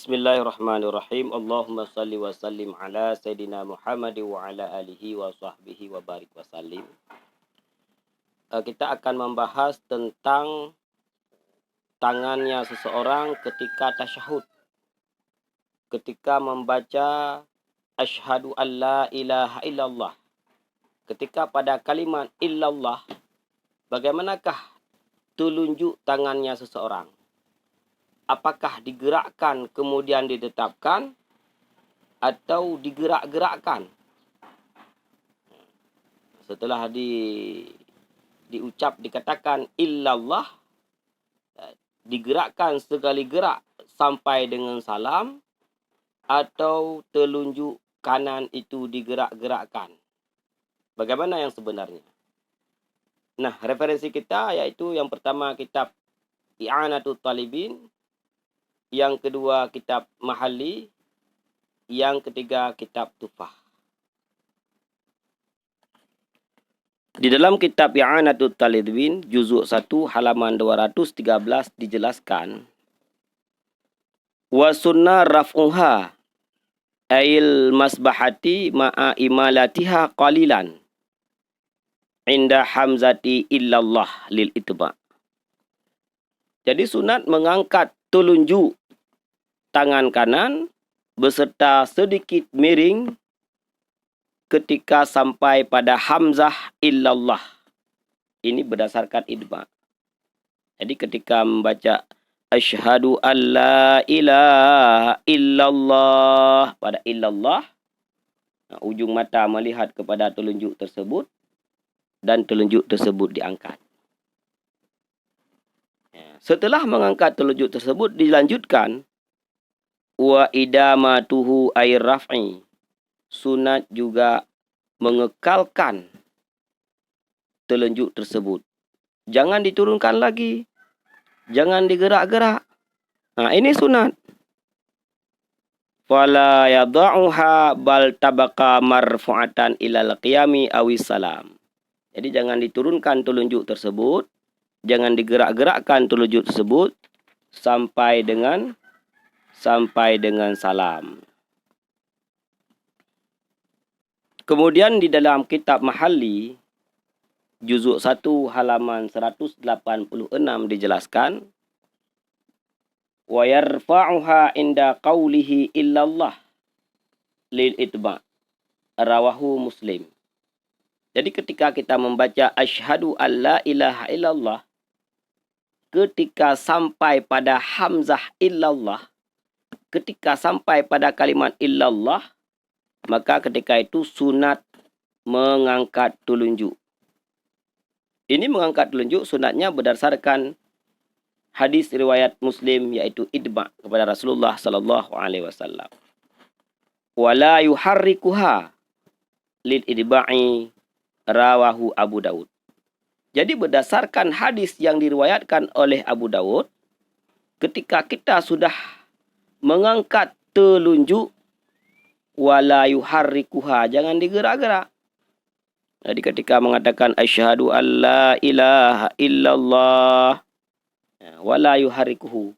Bismillahirrahmanirrahim. Allahumma salli wa sallim ala Sayyidina Muhammad wa ala alihi wa sahbihi wa barik wa sallim. Kita akan membahas tentang tangannya seseorang ketika tasyahud. Ketika membaca asyhadu an la ilaha illallah. Ketika pada kalimat illallah, bagaimanakah telunjuk tangannya seseorang? Apakah digerakkan kemudian ditetapkan atau digerak-gerakkan? Setelah diucap dikatakan illallah, digerakkan sekali gerak sampai dengan salam, atau telunjuk kanan itu digerak-gerakkan. Bagaimana yang sebenarnya? Nah, referensi kita yaitu yang pertama kitab I'anatul Talibin, yang kedua kitab Mahalli, yang ketiga kitab Tufah. Di dalam kitab I'anatul Talibin juzuk 1 halaman 213 dijelaskan, wa sunnah raf'uha ail masbahati ma'a imalatiha qalilan inda hamzati illallah lil itba'. Jadi sunat mengangkat telunjuk tangan kanan beserta sedikit miring ketika sampai pada hamzah illallah. Ini berdasarkan idba. Jadi ketika membaca asyhadu an la ilaha illallah, pada illallah, ujung mata melihat kepada telunjuk tersebut dan telunjuk tersebut diangkat. Setelah mengangkat telunjuk tersebut dilanjutkan wa idamatuhu ay raf'i. Sunat juga mengekalkan telunjuk tersebut. Jangan diturunkan lagi. Jangan digerak-gerak. Ini sunat. Fala yadha'uha bal tabaqa marfu'atan ilal qiyami awis salam. Jadi jangan diturunkan telunjuk tersebut. Jangan digerak-gerakkan telunjuk tersebut sampai dengan salam. Kemudian di dalam kitab Mahalli juzuk 1 halaman 186 dijelaskan, wa yarfa'uha inda qawlihi illallah lil itba', rawahu Muslim. Jadi ketika kita membaca asyhadu an la ilaha illallah, ketika sampai pada hamzah illallah, ketika sampai pada kalimat illallah, maka ketika itu sunat mengangkat telunjuk. Ini mengangkat telunjuk sunatnya berdasarkan hadis riwayat Muslim, yaitu idba' kepada Rasulullah sallallahu alaihi wasallam. Wala yuharrikuha lil idba'i, rawahu Abu Daud. Jadi berdasarkan hadis yang diriwayatkan oleh Abu Daud, ketika kita sudah mengangkat telunjuk, wala yuharrikuha, jangan digerak-gerak. Jadi ketika mengatakan asyhadu an la ilaha illallah, wala yuharrikuhu,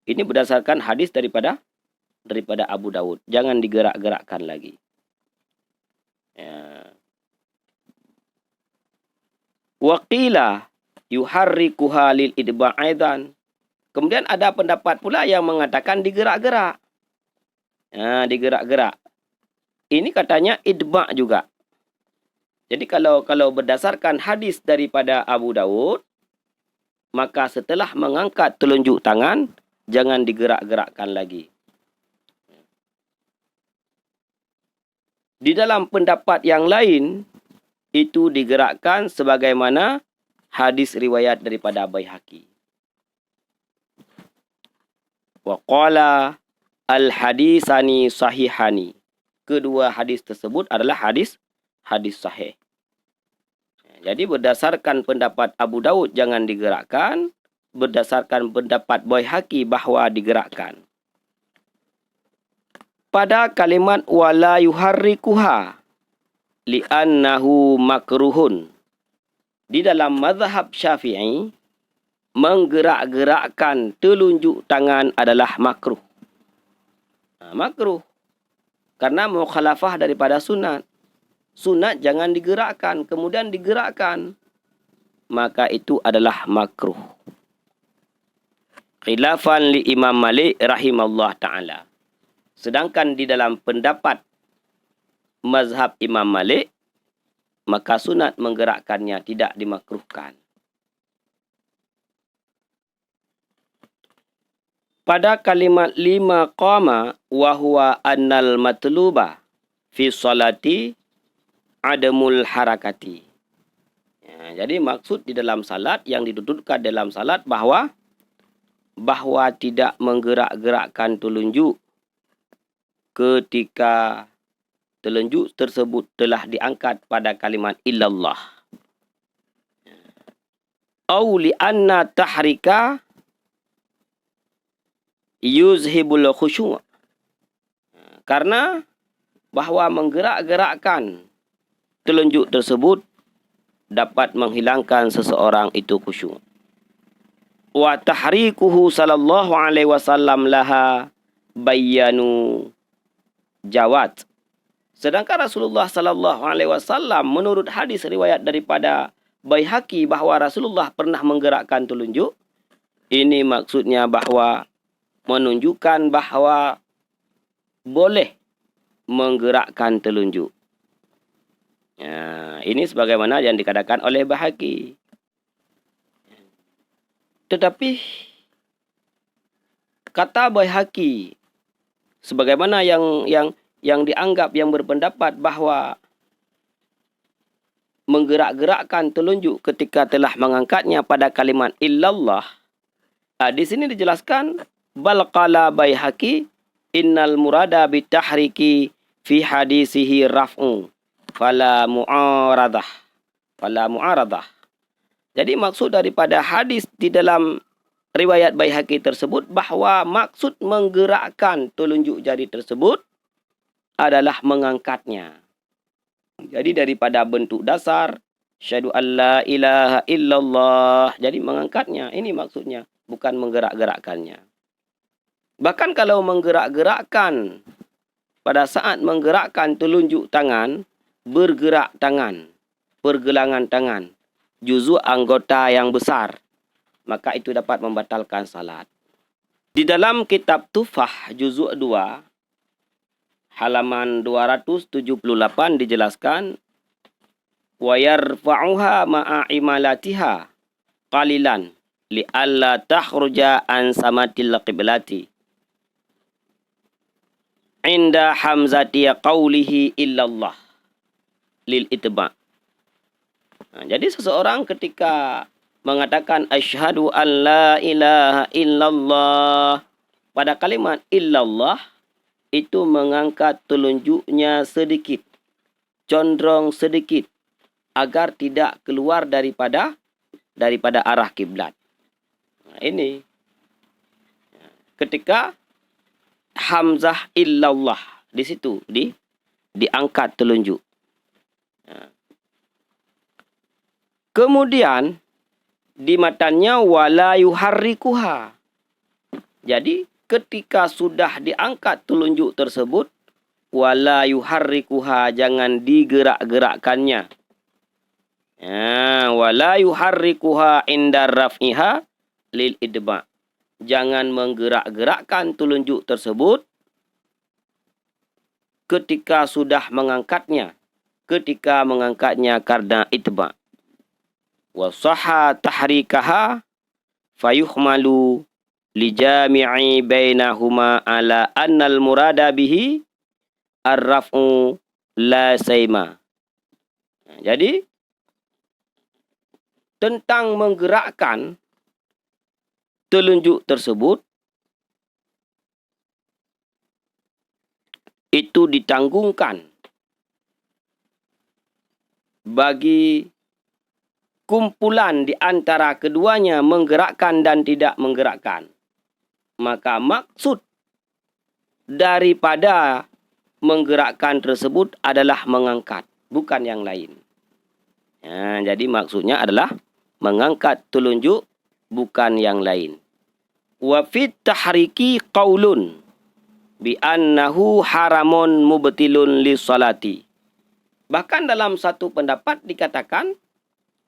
ini berdasarkan hadis daripada Abu Daud. Jangan digerak-gerakkan lagi. Waqila yuharrikuha lil idba' aidan. Kemudian ada pendapat pula yang mengatakan digerak-gerak. Digerak-gerak. Ini katanya idba' juga. Jadi kalau berdasarkan hadis daripada Abu Daud, maka setelah mengangkat telunjuk tangan, jangan digerak-gerakkan lagi. Di dalam pendapat yang lain, itu digerakkan sebagaimana hadis riwayat daripada Baihaqi. Wa qala al-hadisani sahihani. Kedua hadis tersebut adalah hadis sahih. Jadi berdasarkan pendapat Abu Daud jangan digerakkan, berdasarkan pendapat Baihaqi bahwa digerakkan. Pada kalimat wala yuharrikuha li'annahu makruhun, di dalam mazhab Syafi'i, menggerak-gerakkan telunjuk tangan adalah makruh. Makruh. Karena mukhalafah daripada sunat. Sunat jangan digerakkan, kemudian digerakkan. Maka itu adalah makruh. Khilafan li Imam Malik rahimahullah ta'ala. Sedangkan di dalam pendapat mazhab Imam Malik, maka sunat menggerakkannya tidak dimakruhkan. Pada kalimat lima qama wa huwa annal matluba fi salati adamul harakati. Ya, jadi maksud di dalam salat, yang dituturkan dalam salat bahwa tidak menggerak-gerakkan telunjuk ketika telunjuk tersebut telah diangkat pada kalimat illallah. Au li anna tahrika yuzhibul khusyu'. Karena bahwa menggerak-gerakkan telunjuk tersebut dapat menghilangkan seseorang itu khusyuk. Wa tahrikuhu sallallahu alaihi wasallam laha bayanu jawad. Sedangkan Rasulullah sallallahu alaihi wasallam menurut hadis riwayat daripada Baihaqi bahwa Rasulullah pernah menggerakkan telunjuk, ini maksudnya bahwa menunjukkan bahwa boleh menggerakkan telunjuk. Ya, ini sebagaimana yang dikatakan oleh Baihaqi. Tetapi kata Baihaqi, sebagaimana yang dianggap, yang berpendapat bahwa menggerak-gerakkan telunjuk ketika telah mengangkatnya pada kalimat illallah, di sini dijelaskan bal qala Baihaqi innal murada bitahriki fi hadisihi raf'u fala mu'aradah. Jadi maksud daripada hadis di dalam riwayat Baihaqi tersebut bahwa maksud menggerakkan telunjuk jari tersebut adalah mengangkatnya. Jadi daripada bentuk dasar syahadu alla ilaha illallah, jadi mengangkatnya, ini maksudnya, bukan menggerak-gerakkannya. Bahkan kalau menggerak-gerakkan, pada saat menggerakkan telunjuk tangan, bergerak tangan, pergelangan tangan, juzuk anggota yang besar, maka itu dapat membatalkan salat. Di dalam kitab Tufah juzuk 2, halaman 278 dijelaskan, wa yarfa'uha ma'a imalatiha qalilan li alla takhruja an samatil qiblati inda hamzati qawlihi illallah lil itba'. Jadi seseorang ketika mengatakan asyhadu an la ilaha illallah, pada kalimat illallah itu mengangkat telunjuknya sedikit, condong sedikit, agar tidak keluar daripada arah kiblat. Ini ketika hamzah illallah, di situ diangkat telunjuk. Kemudian di matanya wala yuharrikuha. Jadi ketika sudah diangkat telunjuk tersebut, wala yuharrikuha, jangan digerak-gerakkannya. Wala yuharrikuha indar raf'iha lil idba'. Jangan menggerak-gerakkan telunjuk tersebut ketika sudah mengangkatnya. Ketika mengangkatnya karena itba'. Wa sahha tahrikaha fayuhmalu li jami'i bainahuma ala annal murada bihi ar-raf'u la sayma. Jadi tentang menggerakkan telunjuk tersebut itu ditanggungkan bagi kumpulan di antara keduanya menggerakkan dan tidak menggerakkan. Maka maksud daripada menggerakkan tersebut adalah mengangkat, bukan yang lain. Jadi maksudnya adalah mengangkat telunjuk, bukan yang lain. Wa fit tahriki qaulun bi annahu haramun mubtilun lis-salati. Bahkan dalam satu pendapat dikatakan,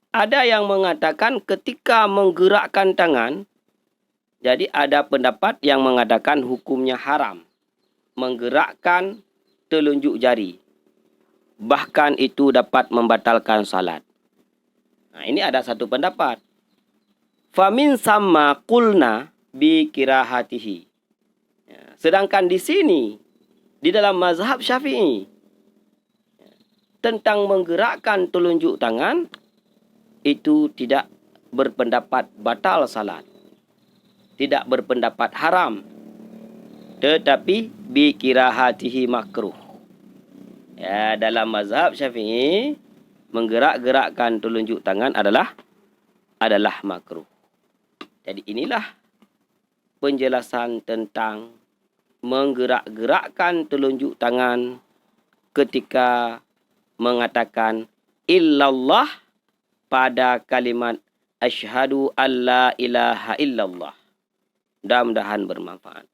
ada yang mengatakan ketika menggerakkan tangan, jadi ada pendapat yang mengatakan hukumnya haram. Menggerakkan telunjuk jari. Bahkan itu dapat membatalkan salat. Nah, ini ada satu pendapat. Famin sama qulna bi kirahatihi. Sedangkan di sini, di dalam mazhab Syafi'i, tentang menggerakkan telunjuk tangan, itu tidak berpendapat batal salat. Tidak berpendapat haram. Tetapi bi kirahatihi makruh. Ya, dalam mazhab Syafi'i, menggerak-gerakkan telunjuk tangan adalah makruh. Jadi inilah penjelasan tentang menggerak-gerakkan telunjuk tangan ketika mengatakan illallah pada kalimat asyhadu alla ilaha illallah. Mudah-mudahan bermanfaat.